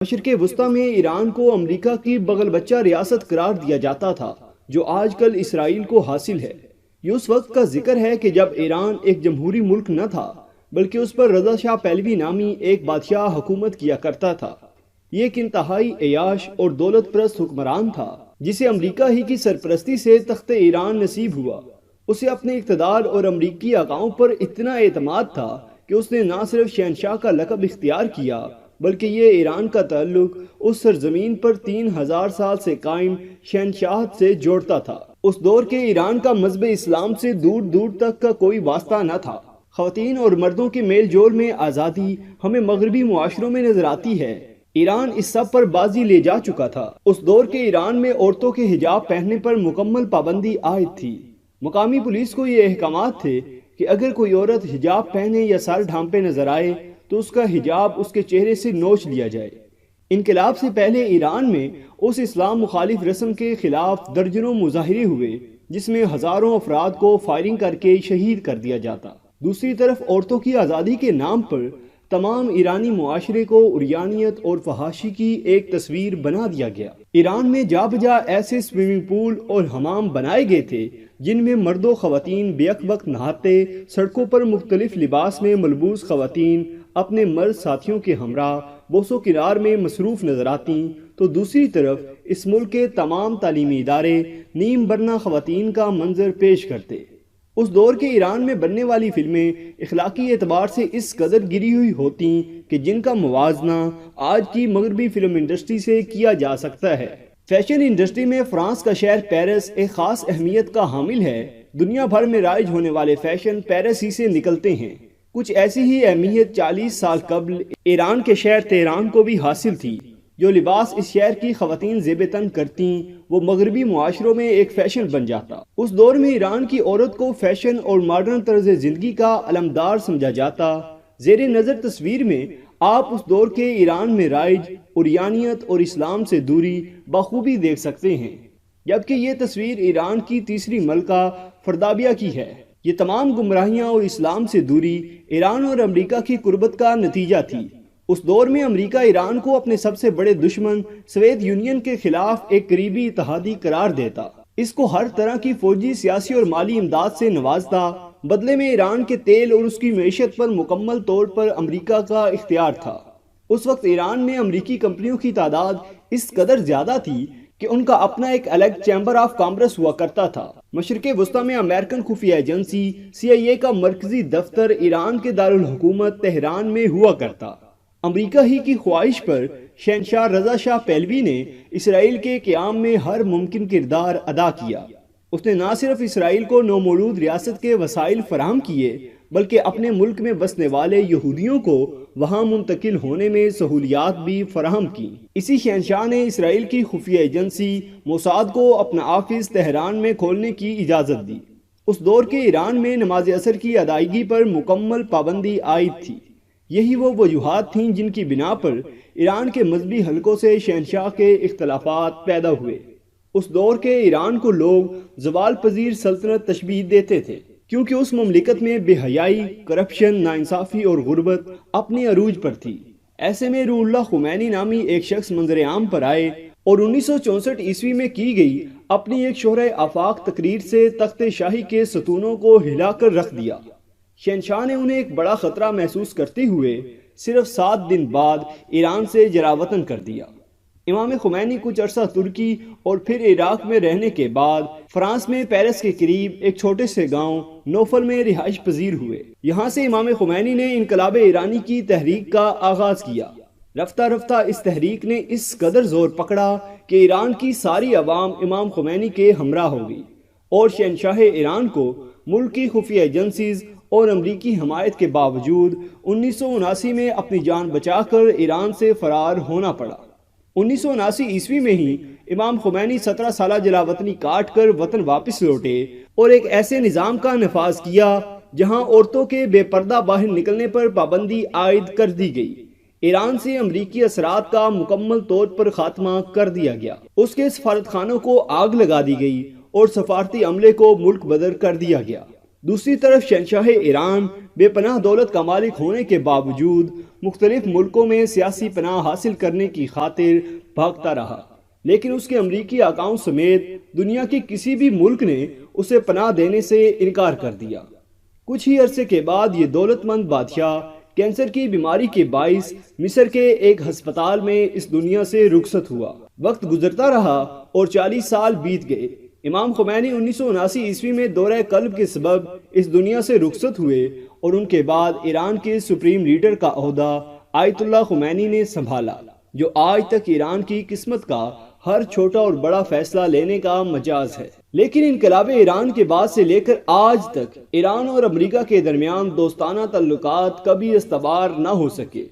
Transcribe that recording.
مشرق وسطی میں ایران کو امریکہ کی بغل بچہ ریاست قرار دیا جاتا تھا جو آج کل اسرائیل کو حاصل ہے۔ یہ اس وقت کا ذکر ہے کہ جب ایران ایک جمہوری ملک نہ تھا بلکہ اس پر رضا شاہ پہلوی نامی ایک بادشاہ حکومت کیا کرتا تھا۔ یہ ایک انتہائی عیاش اور دولت پرست حکمران تھا جسے امریکہ ہی کی سرپرستی سے تخت ایران نصیب ہوا۔ اسے اپنے اقتدار اور امریکی آقاؤں پر اتنا اعتماد تھا کہ اس نے نہ صرف شہنشاہ کا لقب اختیار کیا بلکہ یہ ایران کا تعلق اس سرزمین پر 3000 سال سے قائم شہنشاہت سے جوڑتا تھا۔ اس دور کے ایران کا مذہب اسلام سے دور دور تک کا کوئی واسطہ نہ تھا۔ خواتین اور مردوں کے میل جول میں آزادی ہمیں مغربی معاشروں میں نظر آتی ہے۔ ایران اس سب پر بازی لے جا چکا تھا۔ اس دور کے ایران میں عورتوں کے حجاب پہننے پر مکمل پابندی عائد تھی۔ مقامی پولیس کو یہ احکامات تھے کہ اگر کوئی عورت حجاب پہنے یا سر ڈھانپے نظر آئے تو اس کا حجاب اس کے چہرے سے نوچ لیا جائے۔ انقلاب سے پہلے ایران میں اس اسلام مخالف رسم کے خلاف درجنوں مظاہرے ہوئے جس میں ہزاروں افراد کو فائرنگ کر کے شہید کر دیا جاتا۔ دوسری طرف عورتوں کی آزادی کے نام پر تمام ایرانی معاشرے کو عریانیت اور فحاشی کی ایک تصویر بنا دیا گیا۔ ایران میں جا بجا ایسے سوئمنگ پول اور حمام بنائے گئے تھے جن میں مرد و خواتین بیک وقت نہاتے۔ سڑکوں پر مختلف لباس میں ملبوس خواتین اپنے مرد ساتھیوں کے ہمراہ بوس و کنار میں مصروف نظر آتی تو دوسری طرف اس ملک کے تمام تعلیمی ادارے نیم برنا خواتین کا منظر پیش کرتے۔ اس دور کے ایران میں بننے والی فلمیں اخلاقی اعتبار سے اس قدر گری ہوئی ہوتی کہ جن کا موازنہ آج کی مغربی فلم انڈسٹری سے کیا جا سکتا ہے۔ فیشن انڈسٹری میں فرانس کا شہر پیرس ایک خاص اہمیت کا حامل ہے۔ دنیا بھر میں رائج ہونے والے فیشن پیرس ہی سے نکلتے ہیں۔ کچھ ایسی ہی اہمیت 40 سال قبل ایران کے شہر تہران کو بھی حاصل تھی۔ جو لباس اس شہر کی خواتین زیب تن کرتیں وہ مغربی معاشروں میں ایک فیشن بن جاتا۔ اس دور میں ایران کی عورت کو فیشن اور ماڈرن طرز زندگی کا علمدار سمجھا جاتا۔ زیر نظر تصویر میں آپ اس دور کے ایران میں رائج عریانیت اور اسلام سے دوری بخوبی دیکھ سکتے ہیں، جبکہ یہ تصویر ایران کی تیسری ملکہ فردابیہ کی ہے۔ یہ تمام گمراہیاں اور اسلام سے دوری ایران اور امریکہ کی قربت کا نتیجہ تھی۔ اس دور میں امریکہ ایران کو اپنے سب سے بڑے دشمن سوویت یونین کے خلاف ایک قریبی اتحادی قرار دیتا، اس کو ہر طرح کی فوجی، سیاسی اور مالی امداد سے نوازتا۔ بدلے میں ایران کے تیل اور اس کی معیشت پر مکمل طور پر امریکہ کا اختیار تھا۔ اس وقت ایران میں امریکی کمپنیوں کی تعداد اس قدر زیادہ تھی کہ ان کا اپنا ایک الگ چیمبر آف کامرس ہوا کرتا تھا۔ مشرق وسطی میں امریکن خفیہ ایجنسی CIA کا مرکزی دفتر ایران کے دارالحکومت تہران میں ہوا کرتا۔ امریکہ ہی کی خواہش پر شہنشاہ رضا شاہ پہلوی نے اسرائیل کے قیام میں ہر ممکن کردار ادا کیا۔ اس نے نہ صرف اسرائیل کو نومولود ریاست کے وسائل فراہم کیے بلکہ اپنے ملک میں بسنے والے یہودیوں کو وہاں منتقل ہونے میں سہولیات بھی فراہم کی۔ اسی شہنشاہ نے اسرائیل کی خفیہ ایجنسی موساد کو اپنا آفس تہران میں کھولنے کی اجازت دی۔ اس دور کے ایران میں نماز عصر کی ادائیگی پر مکمل پابندی عائد تھی۔ یہی وہ وجوہات تھیں جن کی بنا پر ایران کے مذہبی حلقوں سے شہنشاہ کے اختلافات پیدا ہوئے۔ اس دور کے ایران کو لوگ زوال پذیر سلطنت تشبیہ دیتے تھے کیونکہ اس مملکت میں بے حیائی، کرپشن، ناانصافی اور غربت اپنے عروج پر تھی۔ ایسے میں روح اللہ خمینی نامی ایک شخص منظر عام پر آئے اور 1964 عیسوی میں کی گئی اپنی ایک شہرۂ آفاق تقریر سے تخت شاہی کے ستونوں کو ہلا کر رکھ دیا۔ شہنشاہ نے انہیں ایک بڑا خطرہ محسوس کرتے ہوئے صرف 7 دن بعد ایران سے جلاوطن کر دیا۔ امام خمینی کچھ عرصہ ترکی اور پھر عراق میں رہنے کے بعد فرانس میں پیرس کے قریب ایک چھوٹے سے گاؤں نوفل میں رہائش پذیر ہوئے۔ یہاں سے امام خمینی نے انقلاب ایرانی کی تحریک کا آغاز کیا۔ رفتہ رفتہ اس تحریک نے اس قدر زور پکڑا کہ ایران کی ساری عوام امام خمینی کے ہمراہ ہو گئی اور شہنشاہ ایران کو ملک کی خفیہ ایجنسیز اور امریکی حمایت کے باوجود 1979 میں اپنی جان بچا کر ایران سے فرار ہونا پڑا۔ 1979 عیسوی میں ہی امام خمینی 17 سالہ جلاوطنی کاٹ کر وطن واپس لوٹے اور ایک ایسے نظام کا نفاذ کیا جہاں عورتوں کے بے پردہ باہر نکلنے پر پابندی عائد کر دی گئی۔ ایران سے امریکی اثرات کا مکمل طور پر خاتمہ کر دیا گیا۔ اس کے سفارت خانوں کو آگ لگا دی گئی اور سفارتی عملے کو ملک بدر کر دیا گیا۔ دوسری طرف شہنشاہ ایران بے پناہ دولت کا مالک ہونے کے باوجود مختلف ملکوں میں سیاسی پناہ حاصل کرنے کی خاطر بھاگتا رہا، لیکن اس کے امریکی آقاؤں سمیت دنیا کے کسی بھی ملک نے اسے پناہ دینے سے انکار کر دیا۔ کچھ ہی عرصے کے بعد یہ دولت مند بادشاہ کینسر کی بیماری کے باعث مصر کے ایک ہسپتال میں اس دنیا سے رخصت ہوا۔ وقت گزرتا رہا اور 40 سال بیت گئے۔ امام خمینی 1979 عیسوی میں دورہ قلب کے سبب اس دنیا سے رخصت ہوئے اور ان کے بعد ایران کے سپریم لیڈر کا عہدہ آیت اللہ خمینی نے سنبھالا، جو آج تک ایران کی قسمت کا ہر چھوٹا اور بڑا فیصلہ لینے کا مجاز ہے۔ لیکن انقلاب ایران کے بعد سے لے کر آج تک ایران اور امریکہ کے درمیان دوستانہ تعلقات کبھی استوار نہ ہو سکے۔